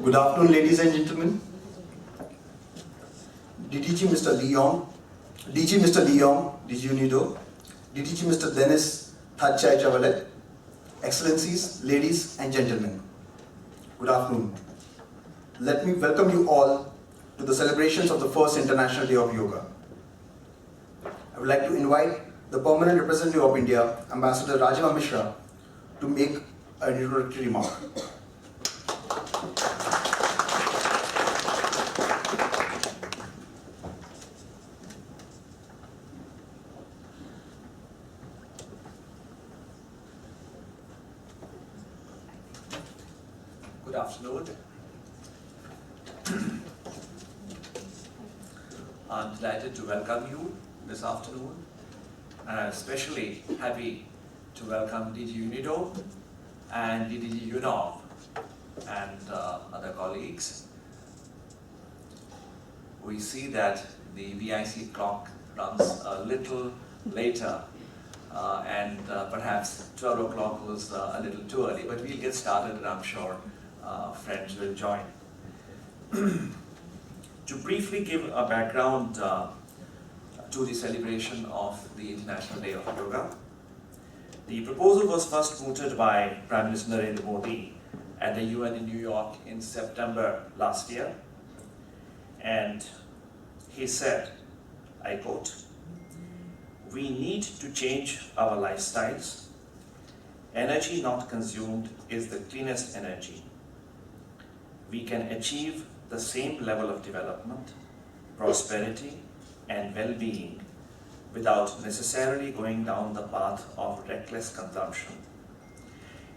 Good afternoon, ladies and gentlemen. DDG Mr. Leon, DG Mr. Leon, DG Unido, DDG Mr. Dennis Thachai Chavalet, Excellencies, ladies and gentlemen. Good afternoon. Let me welcome you all to the celebrations of the first International Day of Yoga. I would like to invite the Permanent Representative of India, Ambassador Rajima Mishra, to make an introductory remark. Good afternoon. I'm delighted to welcome you this afternoon. I'm especially happy to welcome DG Unido and DDG Unov and other colleagues. We see that the VIC clock runs a little later and perhaps 12 o'clock was a little too early, but we'll get started and I'm sure friends will join. To briefly give a background to the celebration of the International Day of Yoga, the proposal was first mooted by Prime Minister Narendra Modi at the UN in New York in September last year, and he said, I quote, "We need to change our lifestyles. Energy not consumed is the cleanest energy. We can achieve the same level of development, prosperity, and well-being without necessarily going down the path of reckless consumption.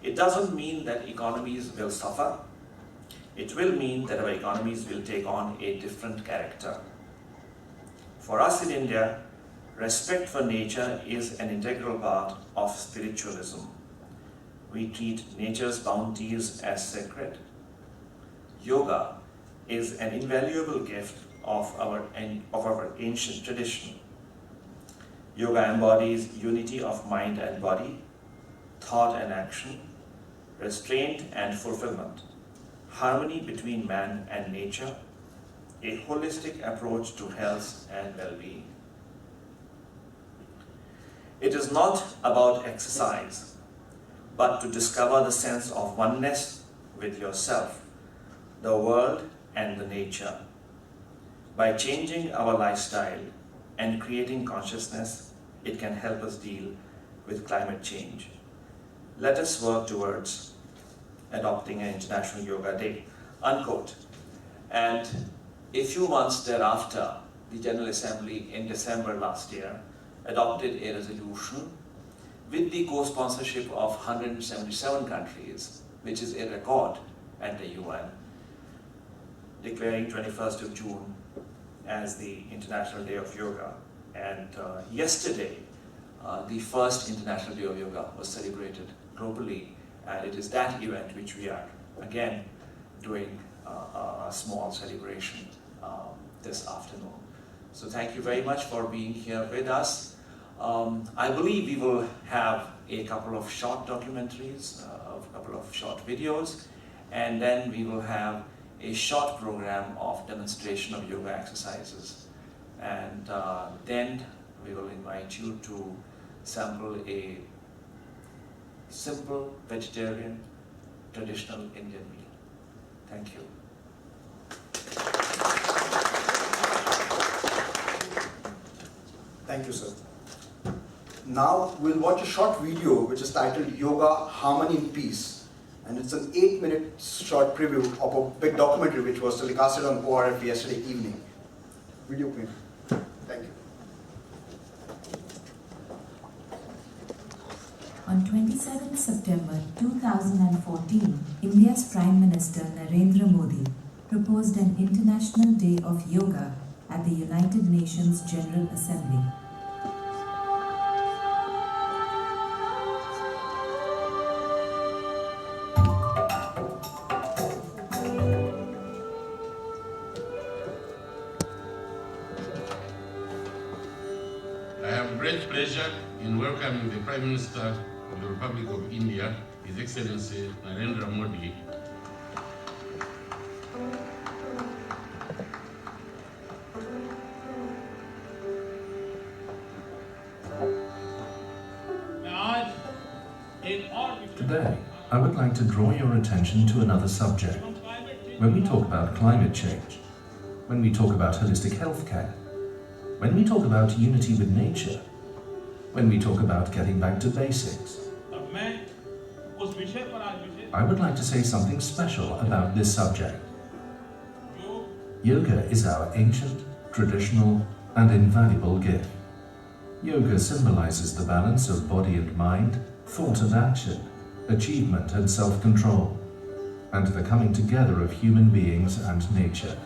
It doesn't mean that economies will suffer. It will mean that our economies will take on a different character. For us in India, respect for nature is an integral part of spiritualism. We treat nature's bounties as sacred. Yoga is an invaluable gift of our ancient tradition. Yoga embodies unity of mind and body, thought and action, restraint and fulfillment, harmony between man and nature, a holistic approach to health and well-being. It is not about exercise, but to discover the sense of oneness with yourself, the world and the nature. By changing our lifestyle and creating consciousness, it can help us deal with climate change. Let us work towards adopting an International Yoga Day," unquote. And a few months thereafter, the General Assembly in December last year adopted a resolution with the co-sponsorship of 177 countries, which is a record at the UN, declaring 21st of June as the International Day of Yoga. And yesterday, the first International Day of Yoga was celebrated globally, and it is that event which we are again doing a small celebration this afternoon. So thank you very much for being here with us. I believe we will have a couple of short documentaries, a couple of short videos, and then we will have a short program of demonstration of yoga exercises. And then we will invite you to sample a simple vegetarian traditional Indian meal. Thank you. Thank you, sir. Now we'll watch a short video which is titled Yoga, Harmony and Peace. And it's an 8-minute short preview of a big documentary which was telecasted on ORF yesterday evening. Video please. Thank you. On 27 September 2014, India's Prime Minister Narendra Modi proposed an International Day of Yoga at the United Nations General Assembly. I have great pleasure in welcoming the Prime Minister of the Republic of India, His Excellency Narendra Modi, I would like to draw your attention to another subject. When we talk about climate change, when we talk about holistic healthcare, when we talk about unity with nature, when we talk about getting back to basics, I would like to say something special about this subject. Yoga is our ancient, traditional, and invaluable gift. Yoga symbolizes the balance of body and mind, thought and action, achievement and self-control, and the coming together of human beings and nature.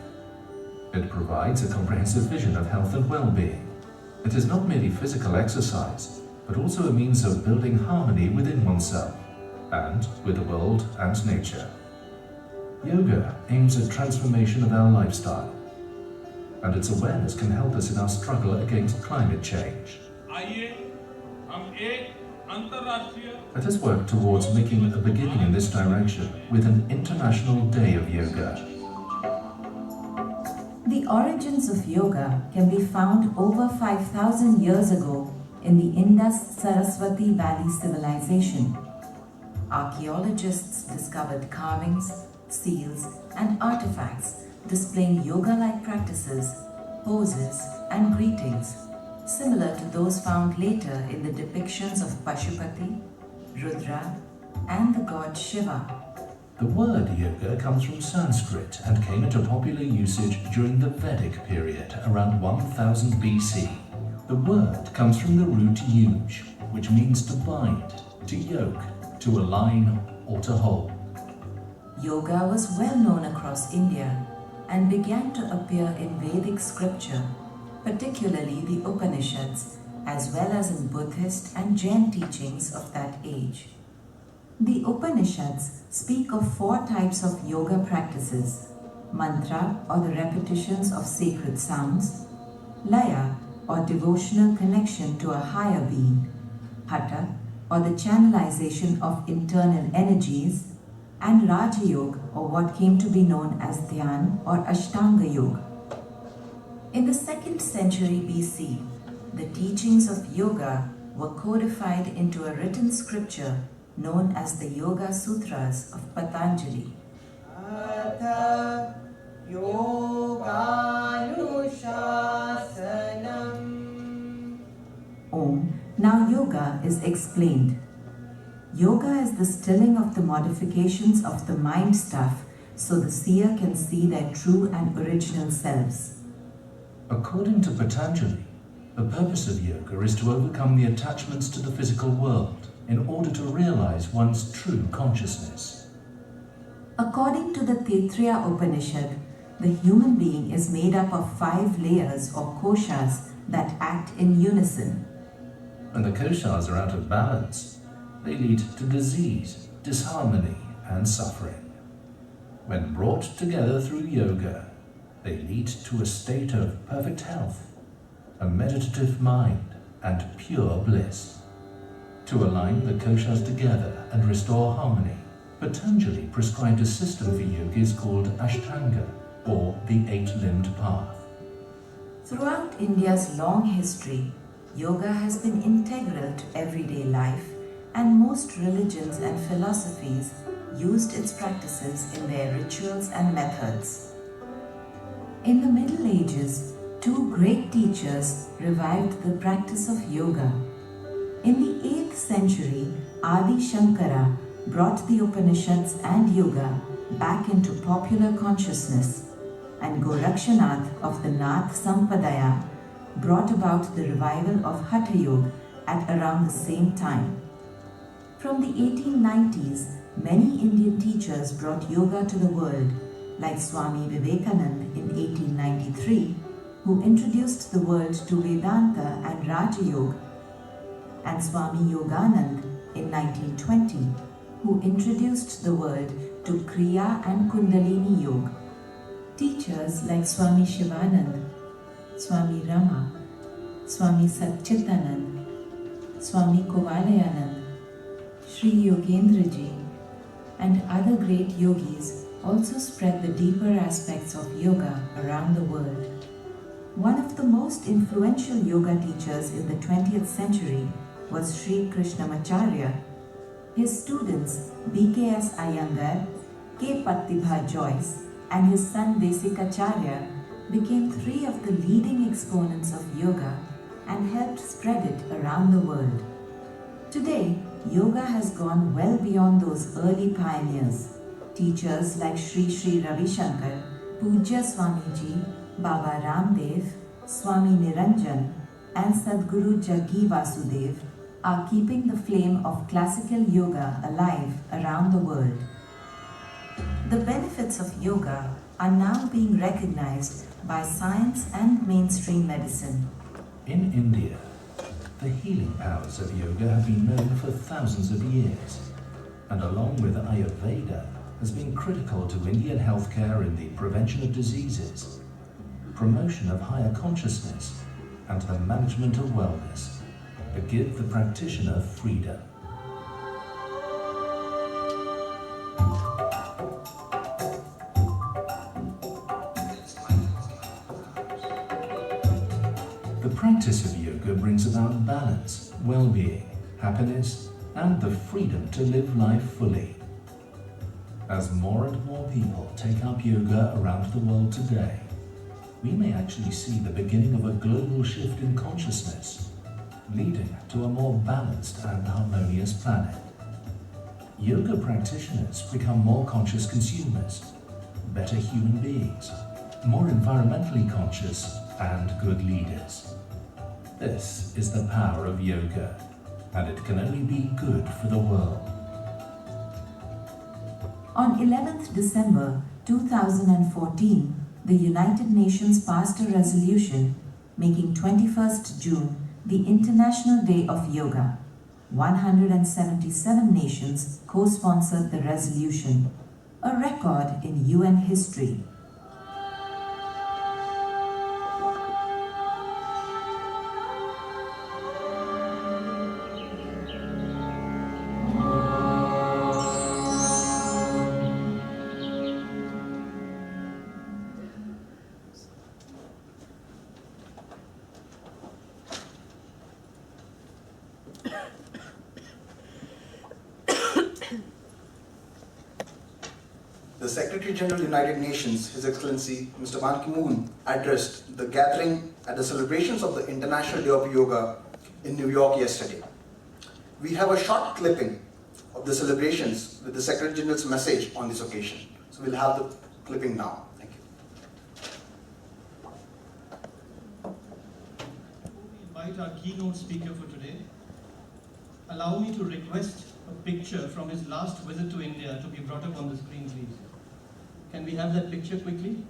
It provides a comprehensive vision of health and well-being. It is not merely physical exercise, but also a means of building harmony within oneself and with the world and nature. Yoga aims at transformation of our lifestyle, and its awareness can help us in our struggle against climate change. Let us work towards making a beginning in this direction with an International Day of Yoga. The origins of yoga can be found over 5,000 years ago in the Indus-Saraswati Valley civilization. Archaeologists discovered carvings, seals, and artifacts displaying yoga-like practices, poses, and greetings, similar to those found later in the depictions of Pashupati, Rudra, and the god Shiva. The word yoga comes from Sanskrit and came into popular usage during the Vedic period around 1000 BC. The word comes from the root yuj, which means to bind, to yoke, to align, or to hold. Yoga was well known across India and began to appear in Vedic scripture, particularly the Upanishads, as well as in Buddhist and Jain teachings of that age. The Upanishads speak of 4 types of yoga practices: mantra, or the repetitions of sacred sounds; laya, or devotional connection to a higher being; hatha, or the channelization of internal energies; and Raja Yoga, or what came to be known as Dhyan or Ashtanga Yoga. In the 2nd century BC, the teachings of yoga were codified into a written scripture known as the Yoga Sutras of Patanjali. Om. Now yoga is explained. Yoga is the stilling of the modifications of the mind stuff so the seer can see their true and original selves. According to Patanjali, the purpose of yoga is to overcome the attachments to the physical world in order to realize one's true consciousness. According to the Taittiriya Upanishad, the human being is made up of 5 layers or koshas that act in unison. When the koshas are out of balance, they lead to disease, disharmony, and suffering. When brought together through yoga, they lead to a state of perfect health, a meditative mind, and pure bliss. To align the koshas together and restore harmony, Patanjali prescribed a system for yogis called Ashtanga, or the 8-limbed path. Throughout India's long history, yoga has been integral to everyday life, and most religions and philosophies used its practices in their rituals and methods. In the Middle Ages, 2 great teachers revived the practice of yoga. In the 8th century, Adi Shankara brought the Upanishads and yoga back into popular consciousness, and Gorakshanath of the Nath Sampradaya brought about the revival of Hatha Yoga at around the same time. From the 1890s, many Indian teachers brought yoga to the world, like Swami Vivekananda in 1893, who introduced the world to Vedanta and Raja Yoga, and Swami Yoganand in 1920, who introduced the world to Kriya and Kundalini Yoga. Teachers like Swami Shivanand, Swami Rama, Swami Satchitanand, Swami Kovalayanand, Sri Yogendra Ji, and other great yogis also spread the deeper aspects of yoga around the world. One of the most influential yoga teachers in the 20th century was Sri Krishnamacharya. His students B.K.S. Iyengar, K. Pattibha Joyce, and his son Desikacharya became three of the leading exponents of yoga and helped spread it around the world. Today, yoga has gone well beyond those early pioneers. Teachers like Sri Sri Ravi Shankar, Pujya Swamiji, Baba Ramdev, Swami Niranjan, and Sadguru Jaggi Vasudev are keeping the flame of classical yoga alive around the world. The benefits of yoga are now being recognized by science and mainstream medicine. In India, the healing powers of yoga have been known for thousands of years, and along with Ayurveda, has been critical to Indian healthcare in the prevention of diseases, promotion of higher consciousness, and the management of wellness, that give the practitioner freedom. The practice of yoga brings about balance, well-being, happiness, and the freedom to live life fully. As more and more people take up yoga around the world today, we may actually see the beginning of a global shift in consciousness, leading to a more balanced and harmonious planet. Yoga practitioners become more conscious consumers, better human beings, more environmentally conscious, and good leaders. This is the power of yoga, and it can only be good for the world. On 11th December 2014, the United Nations passed a resolution making 21st June the International Day of Yoga. 177 nations co-sponsored the resolution, a record in UN history. The Secretary General United Nations, His Excellency Mr. Ban Ki-moon, addressed the gathering at the celebrations of the International Day of Yoga in New York yesterday. We have a short clipping of the celebrations with the Secretary General's message on this occasion. So we'll have the clipping now. Thank you. We invite our keynote speaker for today. Allow me to request a picture from his last visit to India to be brought up on the screen, please. Can we have that picture quickly?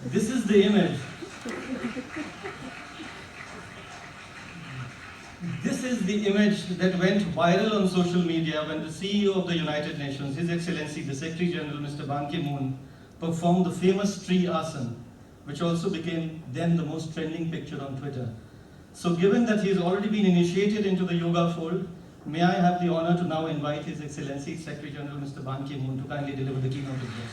This is the image. This is the image that went viral on social media when the CEO of the United Nations, His Excellency the Secretary General Mr. Ban Ki-moon, performed the famous tree asana, which also became then the most trending picture on Twitter. So given that he has already been initiated into the yoga fold, may I have the honor to now invite His Excellency Secretary General Mr. Ban Ki-moon to kindly deliver the keynote address.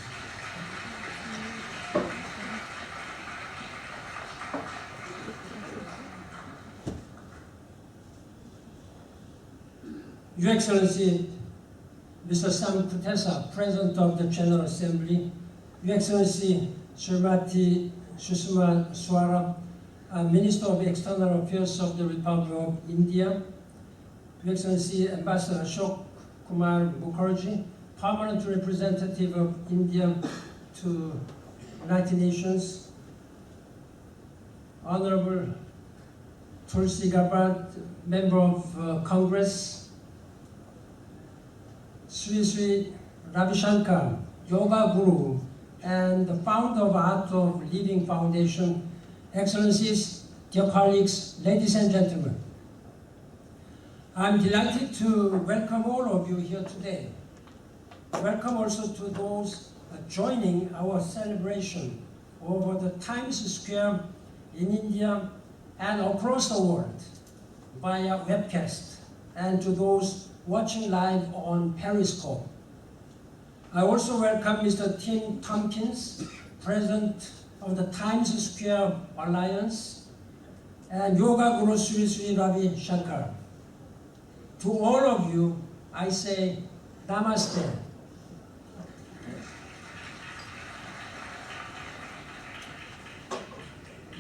Your Excellency, Mr. Sam Kutesa, President of the General Assembly, Your Excellency Srimati Sushma Swaraj, Minister of External Affairs of the Republic of India, Your Excellency Ambassador Ashok Kumar Mukherjee, Permanent Representative of India to United Nations, Honorable Tulsi Gabbard, Member of Congress, Sri Sri Ravi Shankar, Yoga Guru, and the founder of Art of Living Foundation, Excellencies, dear colleagues, ladies and gentlemen. I'm delighted to welcome all of you here today. Welcome also to those joining our celebration over the Times Square in India and across the world via webcast, and to those watching live on Periscope. I also welcome Mr. Tim Tompkins, President of the Times Square Alliance, and Yoga Guru Sri Sri Ravi Shankar. To all of you, I say Namaste.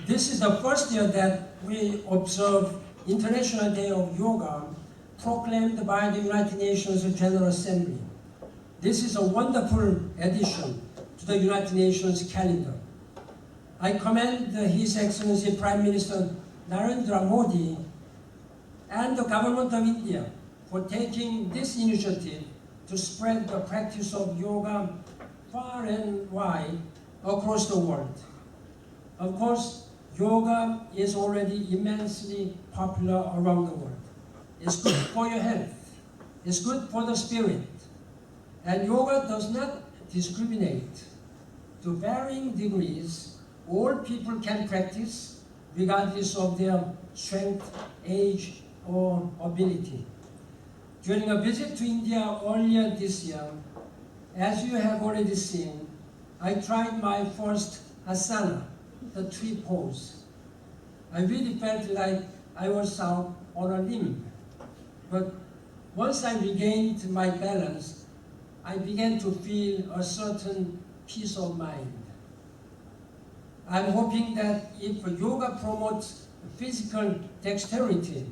This is the first year that we observe International Day of Yoga proclaimed by the United Nations General Assembly. This is a wonderful addition to the United Nations calendar. I commend His Excellency Prime Minister Narendra Modi and the Government of India for taking this initiative to spread the practice of yoga far and wide across the world. Of course, yoga is already immensely popular around the world. It's good for your health. It's good for the spirit. And yoga does not discriminate. To varying degrees, all people can practice regardless of their strength, age, or ability. During a visit to India earlier this year, as you have already seen, I tried my first asana, the tree pose. I really felt like I was out on a limb. But once I regained my balance, I began to feel a certain peace of mind. I'm hoping that if yoga promotes physical dexterity,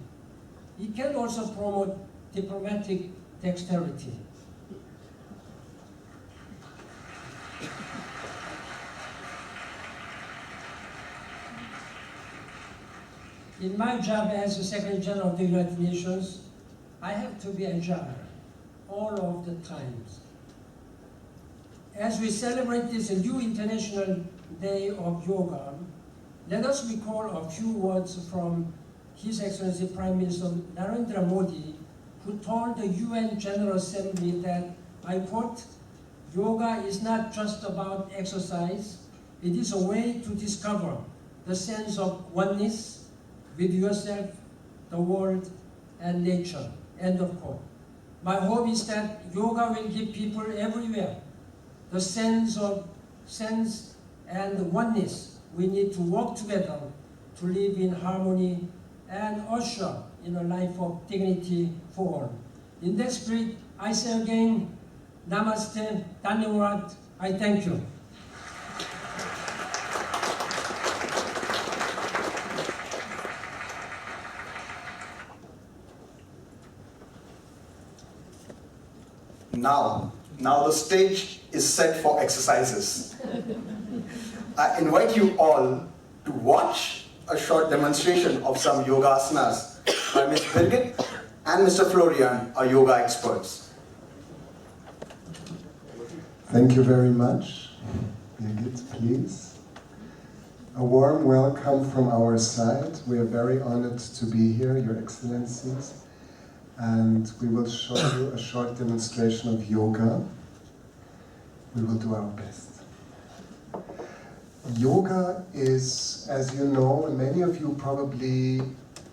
it can also promote diplomatic dexterity. In my job as the Secretary General of the United Nations, I have to be agile all of the times. As we celebrate this new International Day of Yoga, let us recall a few words from His Excellency Prime Minister Narendra Modi, who told the UN General Assembly that, I quote, "Yoga is not just about exercise, it is a way to discover the sense of oneness with yourself, the world, and nature," end of quote. My hope is that yoga will give people everywhere the sense and the oneness we need to work together to live in harmony and usher in a life of dignity for all. In that spirit, I say again, Namaste, Dhanyawad, I thank you. Now the stage is set for exercises. I invite you all to watch a short demonstration of some yoga asanas by Ms. Birgit and Mr. Florian, our yoga experts. Thank you very much. Birgit, please. A warm welcome from our side. We are very honored to be here, Your Excellencies. And we will show you a short demonstration of yoga. We will do our best. Yoga is, as you know, and many of you probably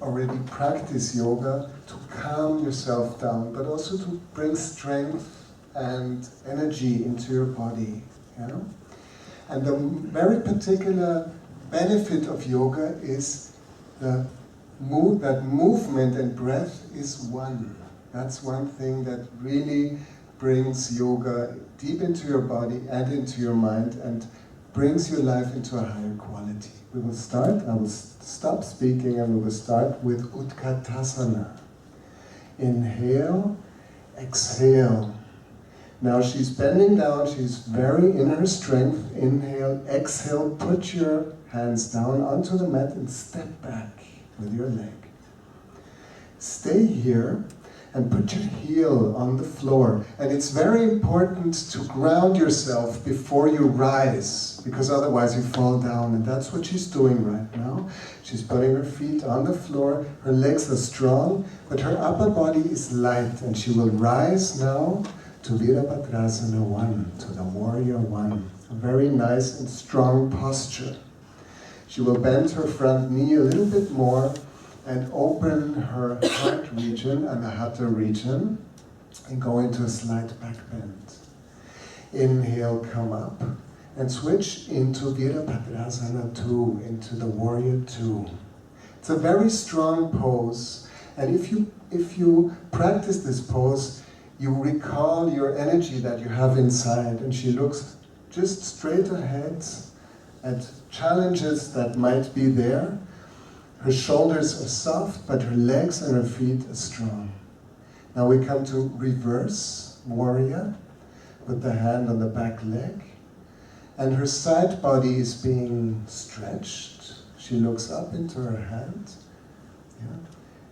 already practice yoga, to calm yourself down, but also to bring strength and energy into your body. Yeah? And the very particular benefit of yoga is that movement and breath is one. That's one thing that really brings yoga deep into your body and into your mind and brings your life into a higher quality. We will start, I will stop speaking and we will start with Utkatasana. Inhale, exhale. Now she's bending down, she's very in her strength. Inhale, exhale, put your hands down onto the mat and step back with your leg. Stay here and put your heel on the floor. And it's very important to ground yourself before you rise, because otherwise you fall down. And that's what she's doing right now. She's putting her feet on the floor, her legs are strong, but her upper body is light. And she will rise now to Virabhadrasana 1, to the Warrior 1. A very nice and strong posture. She will bend her front knee a little bit more and open her heart region, Anahata region, and go into a slight back bend. Inhale, come up, and switch into Virabhadrasana 2, into the Warrior 2. It's a very strong pose, and if you practice this pose, you recall your energy that you have inside, and she looks just straight ahead at challenges that might be there. Her shoulders are soft, but her legs and her feet are strong. Now we come to reverse warrior, with the hand on the back leg, and her side body is being stretched. She looks up into her hand. Yeah.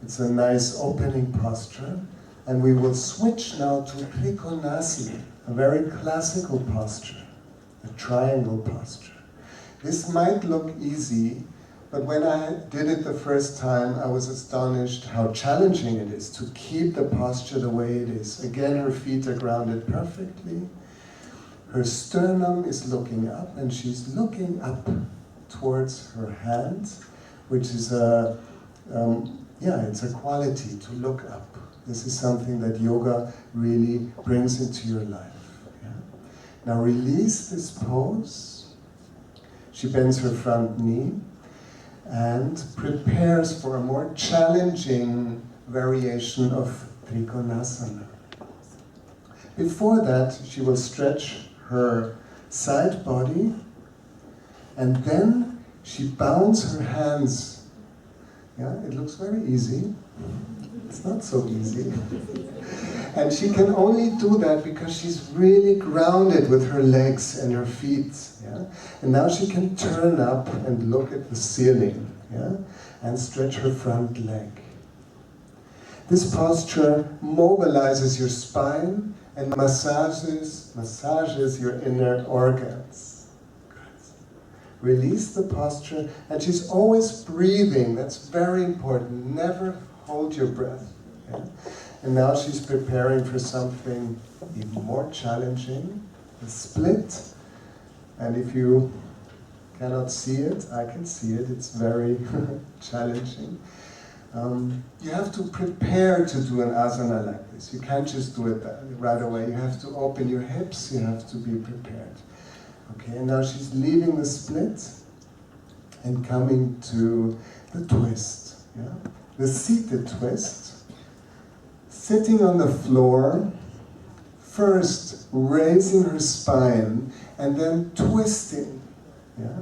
It's a nice opening posture. And we will switch now to Trikonasana, a very classical posture, a triangle posture. This might look easy, but when I did it the first time, I was astonished how challenging it is to keep the posture the way it is. Again, her feet are grounded perfectly. Her sternum is looking up, and she's looking up towards her hand, which is it's a quality to look up. This is something that yoga really brings into your life. Yeah? Now release this pose. She bends her front knee and prepares for a more challenging variation of Trikonasana. Before that, she will stretch her side body, and then she bounds her hands. Yeah, it looks very easy. It's not so easy. And she can only do that because she's really grounded with her legs and her feet. Yeah? And now she can turn up and look at the ceiling, yeah? And stretch her front leg. This posture mobilizes your spine and massages your inner organs. Good. Release the posture, and she's always breathing. That's very important. Never hold your breath. Yeah? And now she's preparing for something even more challenging, a split. And if you cannot see it, I can see it. It's very challenging. You have to prepare to do an asana like this. You can't just do it right away. You have to open your hips. You have to be prepared. Okay, and now she's leaving the split and coming to the twist. Yeah? The seated twist, sitting on the floor, first raising her spine and then twisting. Yeah?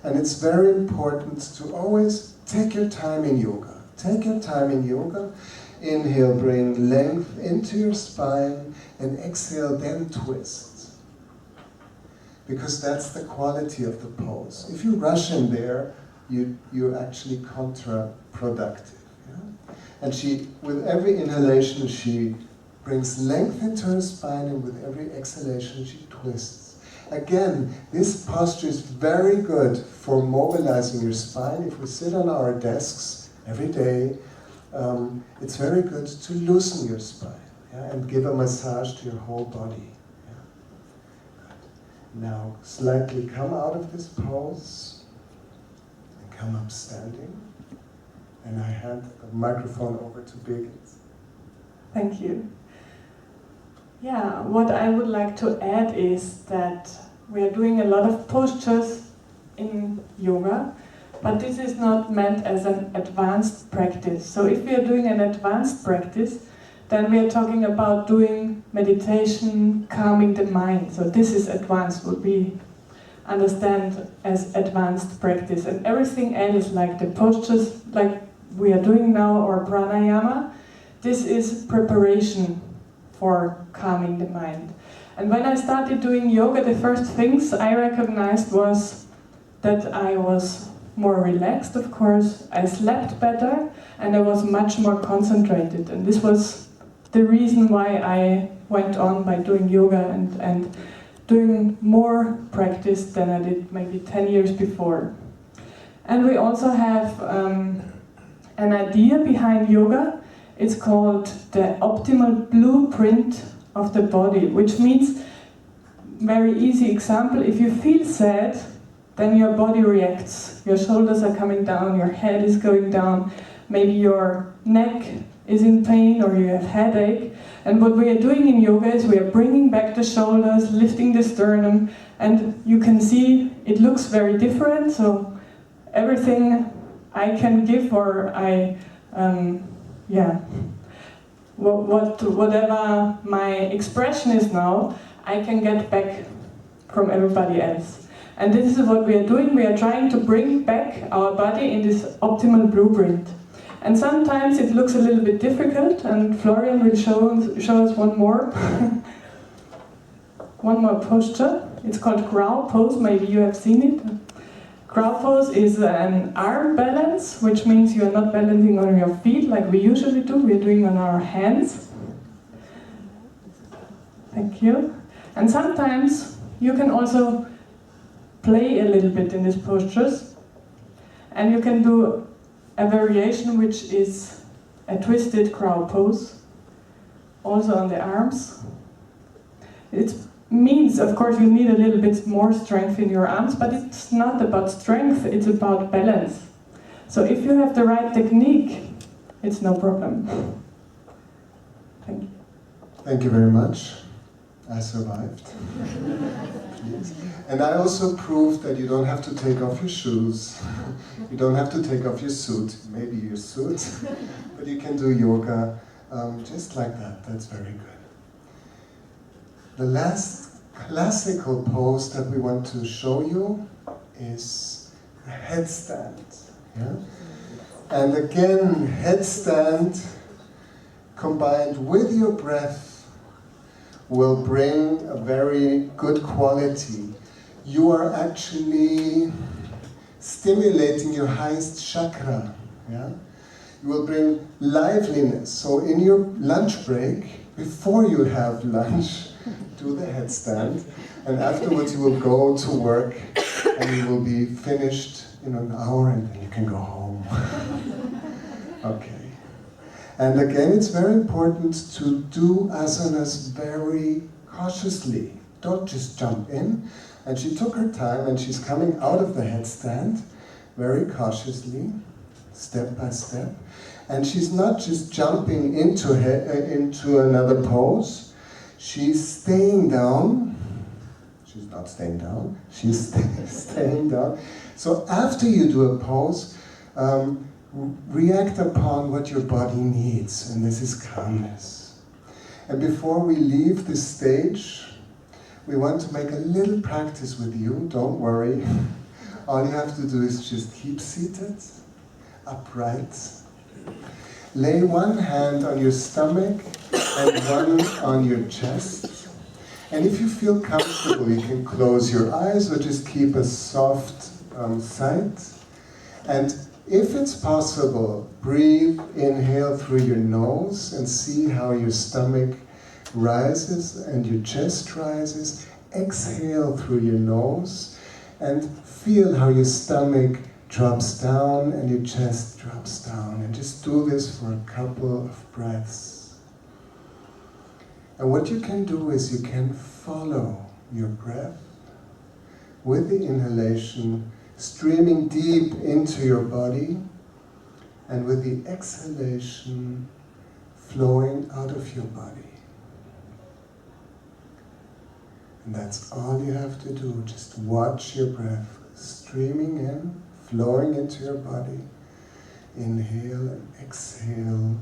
And it's very important to always take your time in yoga. Take your time in yoga. Inhale, bring length into your spine, and exhale, then twist. Because that's the quality of the pose. If you rush in there, you're actually counterproductive. Yeah? And she, with every inhalation, she brings length into her spine, and with every exhalation, she twists. Again, this posture is very good for mobilizing your spine. If we sit on our desks every day, it's very good to loosen your spine, yeah, and give a massage to your whole body. Now, slightly come out of this pose and come up standing. And I hand the microphone over to Birgit. Thank you. Yeah, what I would like to add is that we are doing a lot of postures in yoga, but this is not meant as an advanced practice. So if we are doing an advanced practice, then we are talking about doing meditation, calming the mind. So this is advanced, what we understand as advanced practice. And everything else, like the postures like we are doing now, or pranayama, this is preparation for calming the mind. And when I started doing yoga, the first things I recognized was that I was more relaxed, of course, I slept better, and I was much more concentrated. And this was the reason why I went on by doing yoga and doing more practice than I did maybe 10 years before. And we also have an idea behind yoga. It's called the optimal blueprint of the body, which means, very easy example, if you feel sad, then your body reacts. Your shoulders are coming down, your head is going down, maybe your neck is in pain or you have headache. And what we are doing in yoga is we are bringing back the shoulders, lifting the sternum, and you can see it looks very different. So everything I can give, or whatever my expression is now, I can get back from everybody else. And this is what we are doing. We are trying to bring back our body in this optimal blueprint. And sometimes it looks a little bit difficult, and Florian will show us one more posture. It's called crow pose, maybe you have seen it. Crow pose is an arm balance, which means you are not balancing on your feet like we usually do, we are doing on our hands. Thank you. And sometimes you can also play a little bit in these postures, and you can do a variation which is a twisted crow pose, also on the arms. It means, of course, you need a little bit more strength in your arms, but it's not about strength, it's about balance. So if you have the right technique, it's no problem. Thank you. Thank you very much. I survived. Yes. And I also proved that you don't have to take off your shoes. You don't have to take off your suit, maybe your suit, but you can do yoga just like that. That's very good. The last classical pose that we want to show you is a headstand. Yeah? And again, headstand combined with your breath will bring a very good quality. You are actually stimulating your highest chakra. Yeah? You will bring liveliness. So in your lunch break, before you have lunch, do the headstand, and afterwards you will go to work and you will be finished in an hour, and then you can go home. Okay. And again, it's very important to do asanas very cautiously. Don't just jump in. And she took her time, and she's coming out of the headstand very cautiously, step by step. And she's not just jumping into another pose. She's staying down. She's not staying down. She's staying down. So after you do a pose, react upon what your body needs, and this is calmness. And before we leave this stage, we want to make a little practice with you. Don't worry. All you have to do is just keep seated, upright. Lay one hand on your stomach and one on your chest. And if you feel comfortable, you can close your eyes or just keep a soft sight. And if it's possible, breathe, inhale through your nose and see how your stomach rises and your chest rises. Exhale through your nose and feel how your stomach drops down and your chest drops down. And just do this for a couple of breaths. And what you can do is you can follow your breath with the inhalation streaming deep into your body, and with the exhalation flowing out of your body. And that's all you have to do. Just watch your breath streaming in, flowing into your body. Inhale and exhale.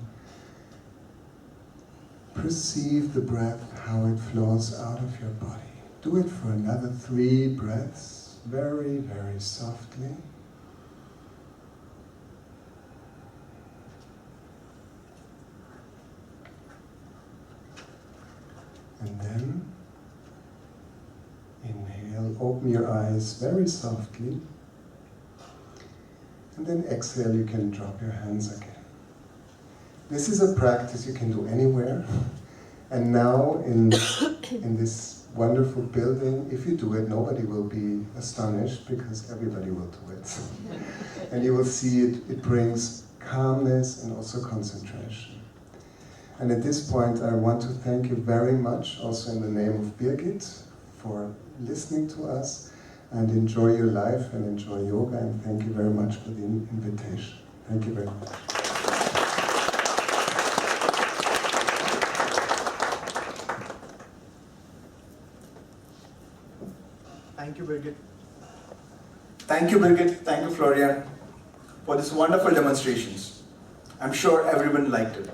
Perceive the breath, how it flows out of your body. Do it for another 3 breaths, very, very softly. And then inhale, open your eyes very softly. And then exhale, you can drop your hands again. This is a practice you can do anywhere. And now in this wonderful building, if you do it, nobody will be astonished because everybody will do it. And you will see it brings calmness and also concentration. And at this point, I want to thank you very much, also in the name of Birgit, for listening to us, and enjoy your life and enjoy yoga, and thank you very much for the invitation. Thank you very much. Thank you, Birgit. Thank you, Birgit. Thank you, Florian, for these wonderful demonstrations. I'm sure everyone liked it.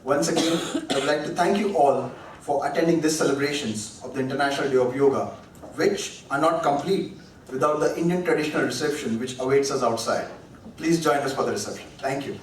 Once again, I would like to thank you all for attending these celebrations of the International Day of Yoga, which are not complete without the Indian traditional reception which awaits us outside. Please join us for the reception. Thank you.